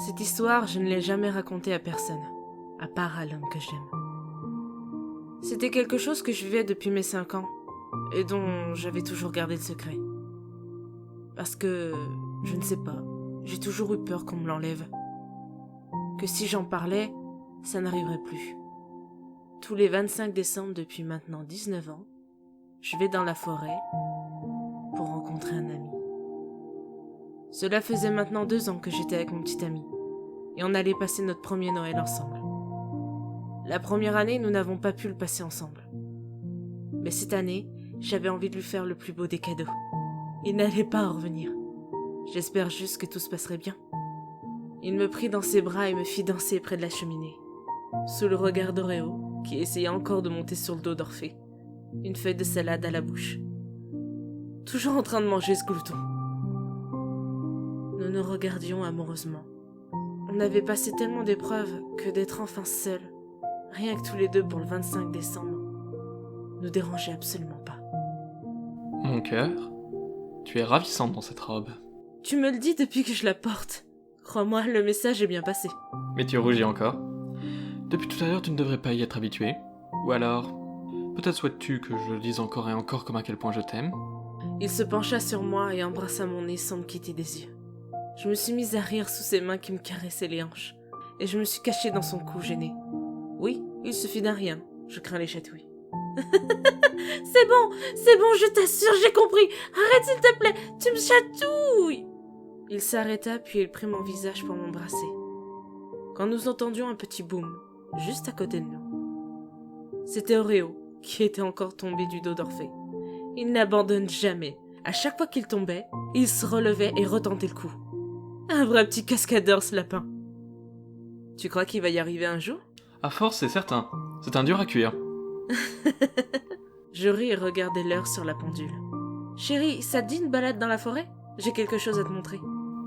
Cette histoire, je ne l'ai jamais racontée à personne, à part à l'homme que j'aime. C'était quelque chose que je vivais depuis mes 5 ans, et dont j'avais toujours gardé le secret. Parce que, je ne sais pas, j'ai toujours eu peur qu'on me l'enlève. Que si j'en parlais, ça n'arriverait plus. Tous les 25 décembre depuis maintenant 19 ans, je vais dans la forêt pour rencontrer un ami. Cela faisait maintenant 2 ans que j'étais avec mon petit ami, et on allait passer notre premier Noël ensemble. La première année, nous n'avons pas pu le passer ensemble. Mais cette année, j'avais envie de lui faire le plus beau des cadeaux. Il n'allait pas en revenir. J'espère juste que tout se passerait bien. Il me prit dans ses bras et me fit danser près de la cheminée, sous le regard d'Oreo, qui essayait encore de monter sur le dos d'Orphée, une feuille de salade à la bouche. Toujours en train de manger ce glouton. Nous nous regardions amoureusement. On avait passé tellement d'épreuves que d'être enfin seuls, rien que tous les deux pour le 25 décembre, nous dérangeait absolument pas. Mon cœur, tu es ravissante dans cette robe. Tu me le dis depuis que je la porte. Crois-moi, le message est bien passé. Mais tu rougis encore. Depuis tout à l'heure, tu ne devrais pas y être habitué. Ou alors, peut-être souhaites-tu que je dise encore et encore comme à quel point je t'aime. Il se pencha sur moi et embrassa mon nez sans me quitter des yeux. Je me suis mise à rire sous ses mains qui me caressaient les hanches, et je me suis cachée dans son cou gênée. Oui, il suffit d'un rien, je crains les chatouilles. C'est bon, je t'assure, j'ai compris. Arrête s'il te plaît, tu me chatouilles. Il s'arrêta puis il prit mon visage pour m'embrasser. Quand nous entendions un petit boum, juste à côté de nous. C'était Oreo, qui était encore tombé du dos d'Orphée. Il n'abandonne jamais. À chaque fois qu'il tombait, il se relevait et retentait le coup. Un vrai petit cascadeur, ce lapin. Tu crois qu'il va y arriver un jour ? À force, c'est certain. C'est un dur à cuire. Je ris et regardais l'heure sur la pendule. Chérie, ça te dit une balade dans la forêt ? J'ai quelque chose à te montrer.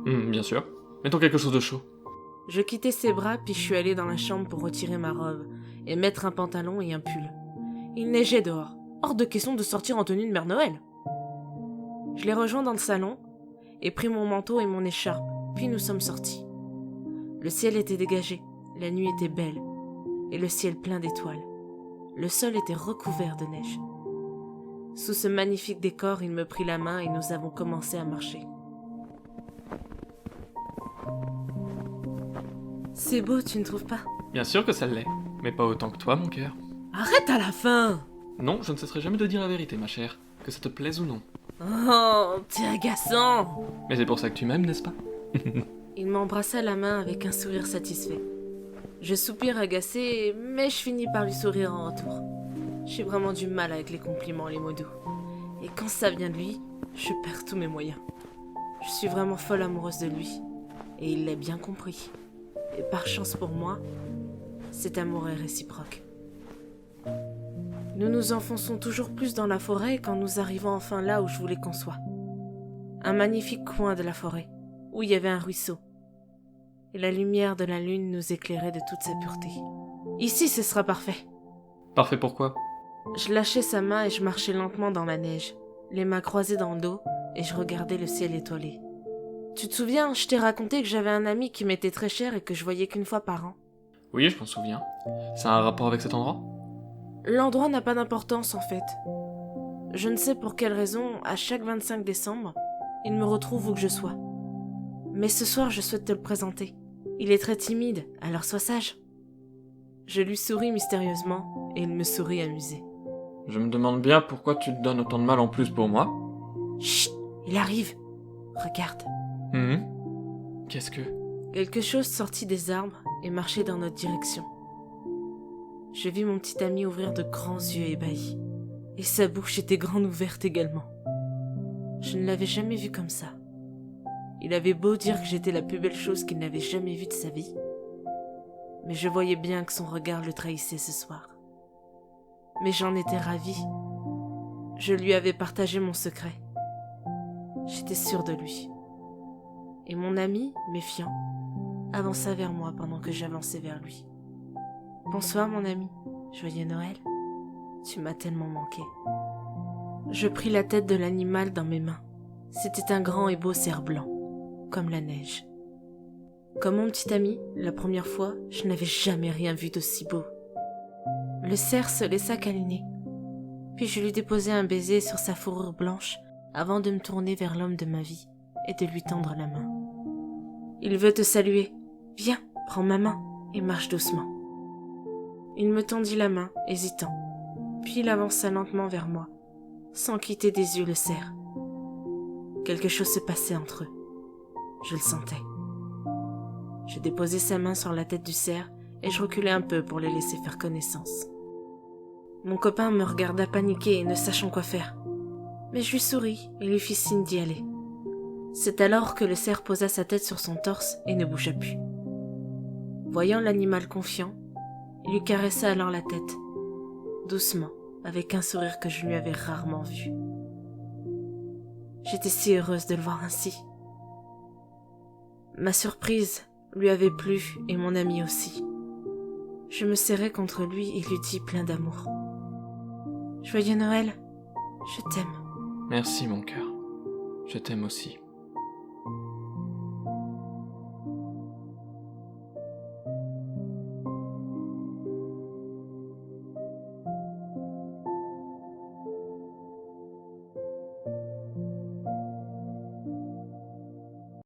Bien sûr. Mettons quelque chose de chaud. Je quittai ses bras puis je suis allée dans la chambre pour retirer ma robe et mettre un pantalon et un pull. Il neigeait dehors. Hors de question de sortir en tenue de Mère Noël. Je l'ai rejoint dans le salon et pris mon manteau et mon écharpe, puis nous sommes sortis. Le ciel était dégagé, la nuit était belle, et le ciel plein d'étoiles. Le sol était recouvert de neige. Sous ce magnifique décor, il me prit la main et nous avons commencé à marcher. C'est beau, tu ne trouves pas ? Bien sûr que ça l'est, mais pas autant que toi, mon cœur. Arrête à la fin ! Non, je ne cesserai jamais de dire la vérité, ma chère, que ça te plaise ou non. Oh, t'es agaçant ! Mais c'est pour ça que tu m'aimes, n'est-ce pas? Il m'embrassa la main avec un sourire satisfait. Je soupire agacé, mais je finis par lui sourire en retour. J'ai vraiment du mal avec les compliments et les mots doux. Et quand ça vient de lui, je perds tous mes moyens. Je suis vraiment folle amoureuse de lui. Et il l'a bien compris. Et par chance pour moi, cet amour est réciproque. Nous nous enfonçons toujours plus dans la forêt quand nous arrivons enfin là où je voulais qu'on soit. Un magnifique coin de la forêt, où il y avait un ruisseau. Et la lumière de la lune nous éclairait de toute sa pureté. Ici, ce sera parfait. Parfait pourquoi? Je lâchais sa main et je marchais lentement dans la neige, les mains croisées dans le dos, et je regardais le ciel étoilé. Tu te souviens, je t'ai raconté que j'avais un ami qui m'était très cher et que je voyais qu'une fois par an. Oui, je m'en souviens. Ça a un rapport avec cet endroit? L'endroit n'a pas d'importance en fait. Je ne sais pour quelle raison, à chaque 25 décembre, il me retrouve où que je sois. Mais ce soir, je souhaite te le présenter. Il est très timide, alors sois sage. Je lui souris mystérieusement et il me sourit amusé. Je me demande bien pourquoi tu te donnes autant de mal en plus pour moi. Chut, il arrive. Regarde. Qu'est-ce que... Quelque chose sortit des arbres et marchait dans notre direction. Je vis mon petit ami ouvrir de grands yeux ébahis. Et sa bouche était grande ouverte également. Je ne l'avais jamais vu comme ça. Il avait beau dire que j'étais la plus belle chose qu'il n'avait jamais vue de sa vie. Mais je voyais bien que son regard le trahissait ce soir. Mais j'en étais ravie. Je lui avais partagé mon secret. J'étais sûre de lui. Et mon ami, méfiant, avança vers moi pendant que j'avançais vers lui. « Bonsoir mon ami, joyeux Noël. Tu m'as tellement manqué. » Je pris la tête de l'animal dans mes mains. C'était un grand et beau cerf blanc, comme la neige. Comme mon petit ami, la première fois, je n'avais jamais rien vu d'aussi beau. Le cerf se laissa câliner, puis je lui déposai un baiser sur sa fourrure blanche avant de me tourner vers l'homme de ma vie et de lui tendre la main. « Il veut te saluer. Viens, prends ma main et marche doucement. » Il me tendit la main, hésitant, puis il avança lentement vers moi, sans quitter des yeux le cerf. Quelque chose se passait entre eux. Je le sentais. Je déposai sa main sur la tête du cerf et je reculai un peu pour les laisser faire connaissance. Mon copain me regarda paniqué, ne sachant quoi faire. Mais je lui souris et lui fis signe d'y aller. C'est alors que le cerf posa sa tête sur son torse et ne bougea plus. Voyant l'animal confiant, il lui caressa alors la tête, doucement, avec un sourire que je lui avais rarement vu. J'étais si heureuse de le voir ainsi. Ma surprise lui avait plu et mon ami aussi. Je me serrai contre lui et lui dis plein d'amour. « Joyeux Noël, je t'aime. » Merci mon cœur, je t'aime aussi.